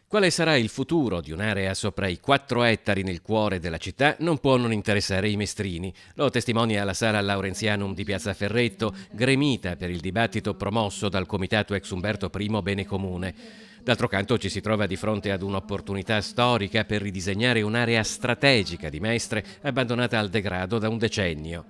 Quale sarà il futuro di un'area sopra i 4 ettari nel cuore della città non può non interessare i mestrini. Lo testimonia la Sala Laurenzianum di Piazza Ferretto, gremita per il dibattito promosso dal Comitato Ex Umberto I Bene Comune. D'altro canto ci si trova di fronte ad un'opportunità storica per ridisegnare un'area strategica di Mestre abbandonata al degrado da un decennio.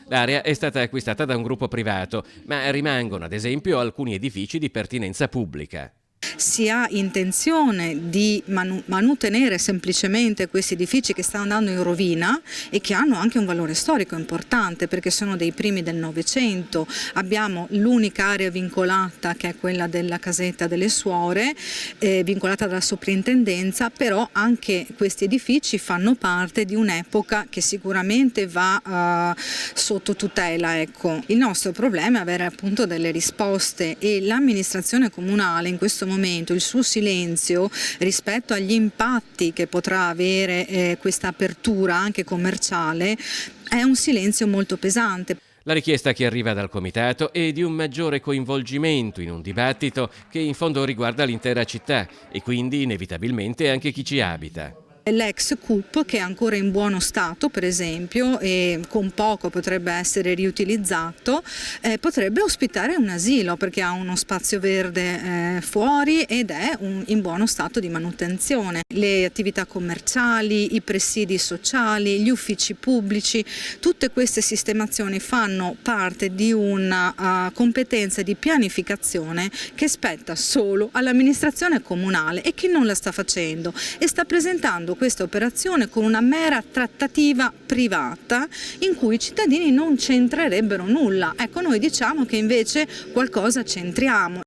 L'area è stata acquistata da un gruppo privato, ma rimangono ad esempio alcuni edifici di pertinenza pubblica. Si ha intenzione di manutenere semplicemente questi edifici che stanno andando in rovina e che hanno anche un valore storico importante perché sono dei primi del Novecento. Abbiamo l'unica area vincolata che è quella della casetta delle suore, vincolata dalla soprintendenza, però anche questi edifici fanno parte di un'epoca che sicuramente va sotto tutela. Ecco. Il nostro problema è avere appunto delle risposte e l'amministrazione comunale in questo momento, il suo silenzio rispetto agli impatti che potrà avere questa apertura anche commerciale è un silenzio molto pesante. La richiesta che arriva dal comitato è di un maggiore coinvolgimento in un dibattito che in fondo riguarda l'intera città e quindi inevitabilmente anche chi ci abita. L'ex CUP, che è ancora in buono stato per esempio e con poco potrebbe essere riutilizzato, potrebbe ospitare un asilo perché ha uno spazio verde fuori ed è in buono stato di manutenzione. Le attività commerciali, i presidi sociali, gli uffici pubblici, tutte queste sistemazioni fanno parte di una competenza di pianificazione che spetta solo all'amministrazione comunale e chi non la sta facendo e sta presentando questa operazione con una mera trattativa privata in cui i cittadini non c'entrerebbero nulla. Ecco, noi diciamo che invece qualcosa c'entriamo.